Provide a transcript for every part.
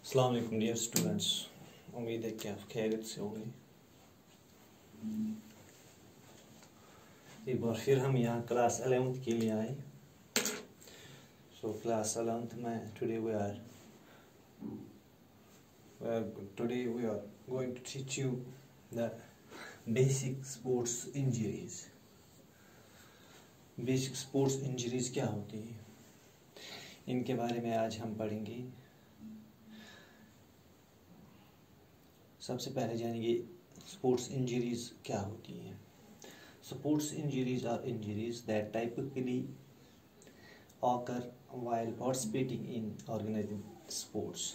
अस्सलाम वालेकुम dear students, उम्मीद है कि आप खैरियत से होंगे। एक बार फिर हम यहाँ क्लास 11th के लिए आए। क्लास 11th में today we are going to teach you the basic sports injuries. Basic sports injuries क्या होती है, इनके बारे में आज हम पढ़ेंगे। सबसे पहले जानेंगे स्पोर्ट्स इंजरीज क्या होती हैं। Sports injuries are injuries that typically occur while participating in organized sports।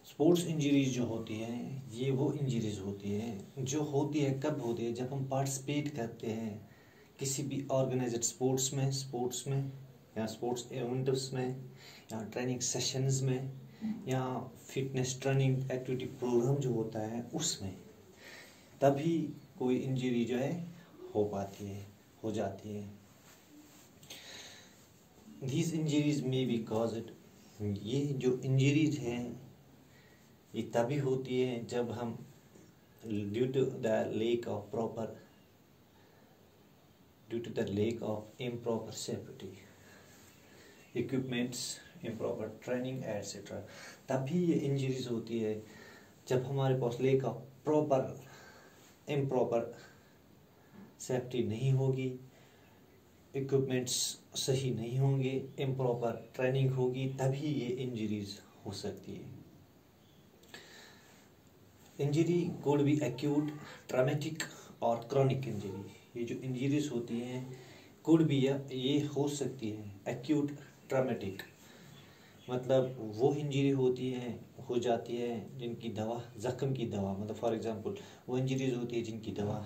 Sports injuries जो होती हैं ये वो इंजरीज होती हैं जो होती है कब होती है, जब हम पार्टिसिपेट करते हैं किसी भी ऑर्गेनाइज्ड स्पोर्ट्स में या स्पोर्ट्स इवेंट्स में या ट्रेनिंग सेशंस में या फिटनेस ट्रेनिंग एक्टिविटी प्रोग्राम जो होता है उसमें, तभी कोई इंजरी जो है हो जाती है। These injuries may be caused, ये जो इंजरीज हैं ये तभी होती है जब हम due to the lack of improper safety equipments, improper training etc। तभी ये इंजरीज होती है जब हमारे पास लेक ऑफ इम्प्रॉपर सेफ्टी नहीं होगी, इक्विपमेंट्स सही नहीं होंगे, इम्प्रॉपर ट्रेनिंग होगी, तभी ये इंजरीज हो सकती है। Injury could be acute, traumatic और क्रॉनिक इंजरी। ये जो इंजरीज होती हैं कुड बी, ये हो सकती है एक्यूट ट्रॉमेटिक, मतलब वो इंजरी हो जाती है जिनकी दवा, जख्म की दवा, मतलब फॉर एग्जांपल वो इंजरीज होती है जिनकी दवा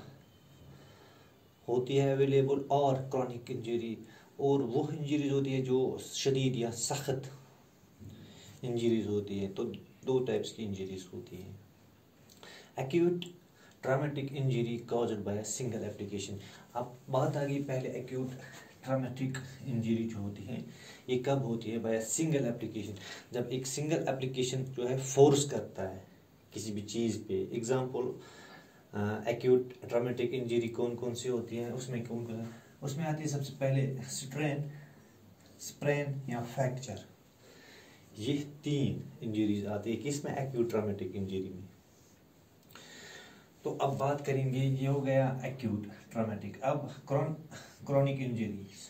होती है अवेलेबल, और क्रॉनिक इंजरी और वो इंजरीज होती है जो शदीद या सख्त इंजरीज होती है। तो दो टाइप्स की इंजरीज होती हैं। Acute traumatic injury caused by single application. अब बात आ गई पहले एक्यूट ट्रॉमेटिक इंजरी जो होती है ये कब होती है, बाय सिंगल एप्लीकेशन, जब एक सिंगल एप्लीकेशन जो है फोर्स करता है किसी भी चीज़ पे। एग्जांपल एक्यूट ट्रॉमेटिक इंजरी कौन कौन सी होती है, उसमें आती है सबसे पहले स्प्रेन या फ्रैक्चर। ये तीन इंजरीज आती है किसमें, एक्यूट ट्रॉमेटिक इंजरी में। तो अब बात करेंगे, ये हो गया एक्यूट ट्रॉमेटिक। अब क्रॉनिक इंजरीज।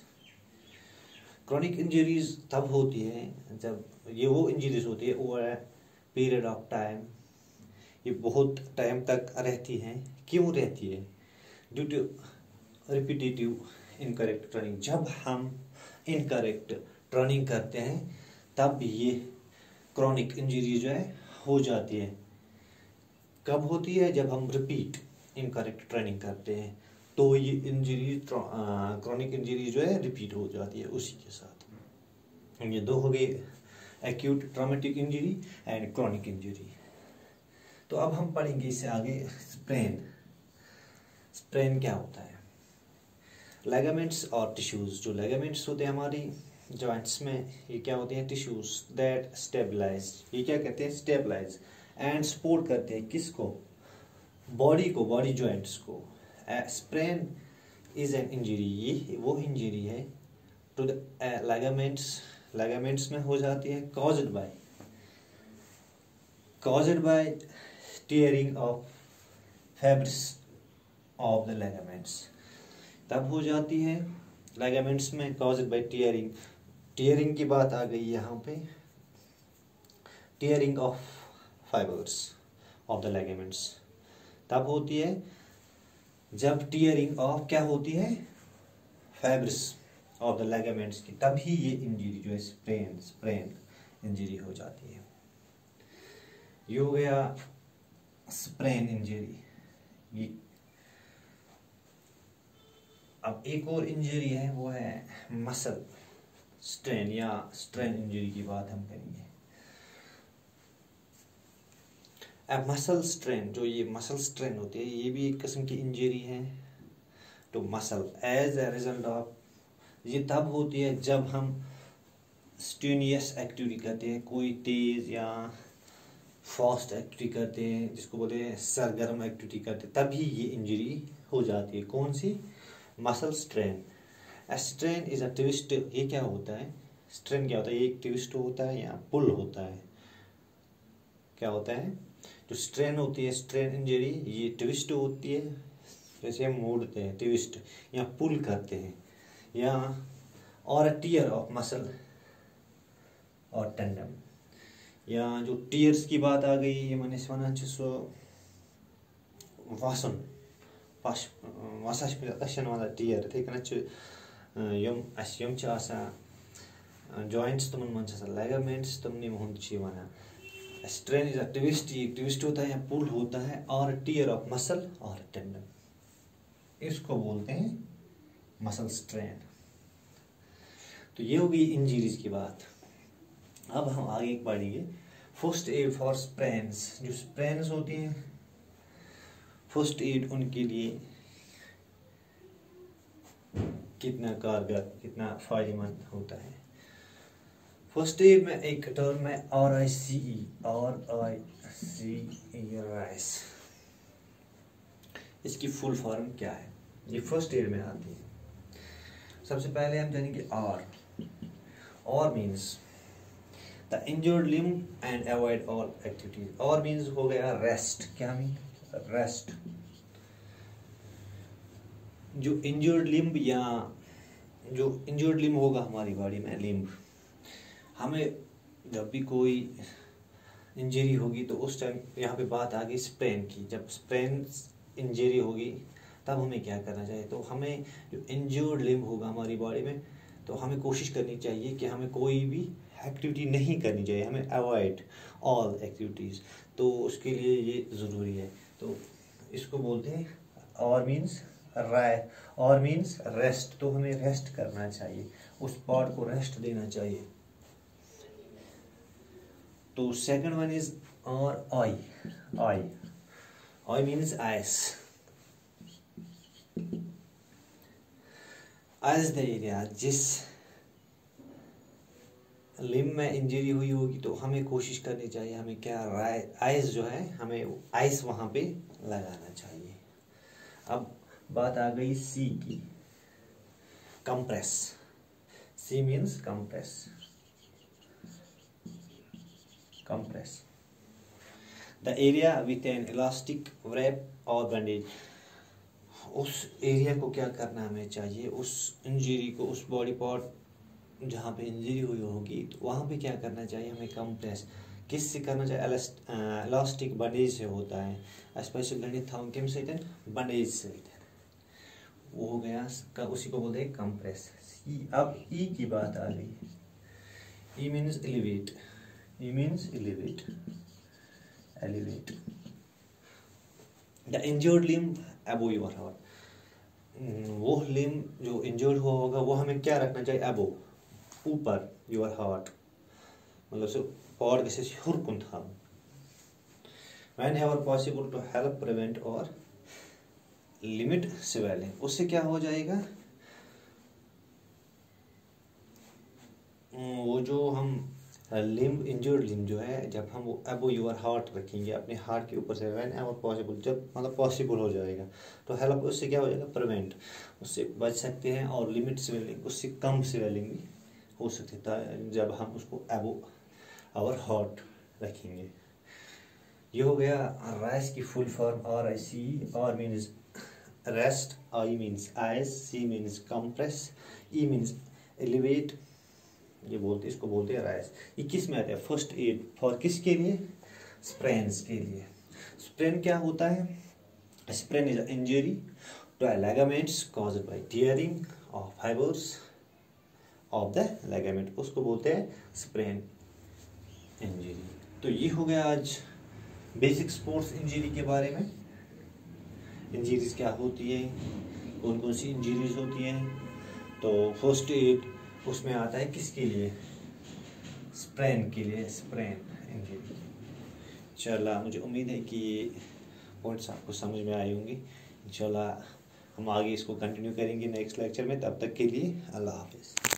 क्रॉनिक इंजरीज तब होती है जब ये वो इंजरीज होती है over a period of time, ये बहुत टाइम तक रहती हैं। क्यों रहती है, due to repetitive incorrect training. जब हम इनकरेक्ट ट्रेनिंग करते हैं तब ये क्रॉनिक इंजरी जो है हो जाती है। कब होती है, जब हम रिपीट इनकरेक्ट ट्रेनिंग करते हैं तो ये इंजरी क्रॉनिक इंजरी जो है रिपीट हो जाती है उसी के साथ। ये दो हो गए, acute traumatic injury and chronic injury. तो अब हम पढ़ेंगे इससे आगे स्प्रेन क्या होता है। लिगामेंट्स और टिश्यूज। जो लिगामेंट्स होते हैं हमारी जॉइंट्स में, ये क्या होते हैं, टिश्यूज दैट स्टेबलाइज, ये क्या कहते हैं, स्टेबलाइज एंड सपोर्ट करते हैं किसको, बॉडी जॉइंट्स को। स्प्रेन इज एन इंजरी, ये वो इंजरी है टू द लिगामेंट्स में हो जाती है, caused by tearing of fibers of the ligaments। तब हो जाती है ligaments में caused by tearing की बात आ गई यहाँ पे, tearing of fibers of the ligaments तब होती है जब tearing of क्या होती है, fibers of the ligaments की, तभी ये इंजरी जो है स्प्रेन इंजरी हो जाती है। ये हो गया स्प्रेन इंजरी। अब एक और इंजरी है, वो है मसल स्ट्रेन या स्ट्रेन इंजरी की बात हम करेंगे। अब मसल स्ट्रेन, जो ये मसल स्ट्रेन होती है ये भी एक किस्म की इंजरी है तो muscle as a result of, ये तब होती है जब हम स्ट्रीनियस एक्टिविटी करते हैं, कोई तेज़ या फास्ट एक्टिविटी करते हैं, जिसको बोलते हैं सरगर्म एक्टिविटी करते हैं, तभी ये इंजरी हो जाती है। कौन सी? Muscle strain. Strain is a twist. ये क्या होता है? स्ट्रेन क्या होता है? एक ट्विस्ट होता है या पुल होता है। क्या होता है? जो स्ट्रेन होती है, स्ट्रेन इंजरी, ये ट्विस्ट होती है, जैसे हम मोड़ते हैं, ट्विस्ट या पुल करते हैं, या और अ टीयर ऑफ मसल और टेंडन। या जो टीयर्स की बात आ गई, ये मैंने वनान सो वसन वसस पे वाला टीयर थे कन यम जॉइंट्स तुमन मन लेगामेंट्स तुमने हुंद वनान। स्ट्रेन इज अ ट्विस्ट, ये ट्विस्ट होता है या पुल होता है, और टीयर ऑफ मसल और टेंडन, इसको बोलते हैं मसल स्ट्रेन। तो ये होगी इंजरीज की बात। अब हम आगे पढ़ेंगे फर्स्ट एड फॉर स्प्रेन्स। जो स्प्रेन्स होती हैं, फर्स्ट एड उनके लिए कितना कारगर, कितना फायदेमंद होता है। फर्स्ट एड में एक टर्म है RICE, राइस। इसकी फुल फॉर्म क्या है? ये फर्स्ट एड में आती है। सबसे पहले हम जानेंगे और means the injured limb and avoid all activities. और मीन्स हो गया रेस्ट। क्या मीन? रेस्ट। जो इंजर्ड लिम्ब या जो इंजर्ड लिम्ब होगा हमारी बॉडी में, लिम्ब, हमें जब भी कोई इंजरी होगी तो उस टाइम यहाँ पे बात आ गई स्प्रेन की। जब स्प्रेन इंजरी होगी तब हमें क्या करना चाहिए? तो हमें जो इंजर्ड लिम्ब होगा हमारी बॉडी में, तो हमें कोशिश करनी चाहिए कि हमें कोई भी एक्टिविटी नहीं करनी चाहिए, हमें अवॉइड ऑल एक्टिविटीज़। तो उसके लिए ये ज़रूरी है। तो इसको बोलते हैं और मीन्स रेस्ट। तो हमें रेस्ट करना चाहिए, उस पार्ट को रेस्ट देना चाहिए। तो सेकंड वन इज और आई मीन्स आइस द एरिया। जिस लिम्ब में इंजरी हुई होगी तो हमें कोशिश करनी चाहिए, हमें क्या आइस जो है, हमें आइस वहां पे लगाना चाहिए। अब बात आ गई सी की, compress. C means compress. The area with an elastic wrap और बैंडेज। उस एरिया को क्या करना हमें चाहिए? उस इंजरी को, उस बॉडी पार्ट जहाँ पे इंजरी हुई होगी, तो वहाँ पे क्या करना चाहिए? हमें कंप्रेस किससे करना चाहिए? इलास्टिक बैंडेज से होता है। स्पेशल कम से बैंडेज से वो हो गया, उसी को बोलते हैं कंप्रेस। अब ई की बात आ गई। ई means elevate. elevate the injured limb above your heart। वो लिम्ब जो इंजर्ड हुआ होगा वो हमें क्या रखना चाहिए? अबो, ऊपर, योर हार्ट, मतलब से और किसी हुरकुन था। whenever possible to help prevent और लिमिट स्वेलिंग। उससे क्या हो जाएगा? वो जो हम लिम्ब, इंजर्ड लिम्ब जो है, जब हम वो अबो योर हार्ट रखेंगे, अपने हार्ट के ऊपर से, व्हेन एवर पॉसिबल, जब मतलब पॉसिबल हो जाएगा, तो हेल्प, उससे क्या हो जाएगा? प्रिवेंट, उससे बच सकते हैं। और लिमिट स्वेलिंग, उससे कम स्वेलिंग भी हो सकती है जब हम उसको अबो आवर हार्ट रखेंगे। ये हो गया राइस की full form RICE। R means rest, I means ice, C means compress, E means elevate. ये बोलते, इसको बोलते हैं राइस। ये किस में आता है? फर्स्ट एड फॉर किसके लिए? स्प्रेन्स के लिए। स्प्रेन क्या होता है? Sprain is injury to ligaments caused by tearing of fibres of the ligament, उसको बोलते हैं स्प्रेन इंजरी। तो ये हो गया आज बेसिक स्पोर्ट्स इंजरी के बारे में। इंजरीज क्या होती है, कौन कौन सी इंजरीज होती हैं। तो फर्स्ट एड उसमें आता है किसके लिए? स्प्रेन के लिए, स्प्रेन इंजरी। इंशाल्लाह मुझे उम्मीद है कि ये पॉइंट्स आपको समझ में आए होंगे। इंशाल्लाह हम आगे इसको कंटिन्यू करेंगे नेक्स्ट लेक्चर में। तब तक के लिए अल्लाह हाफिज़।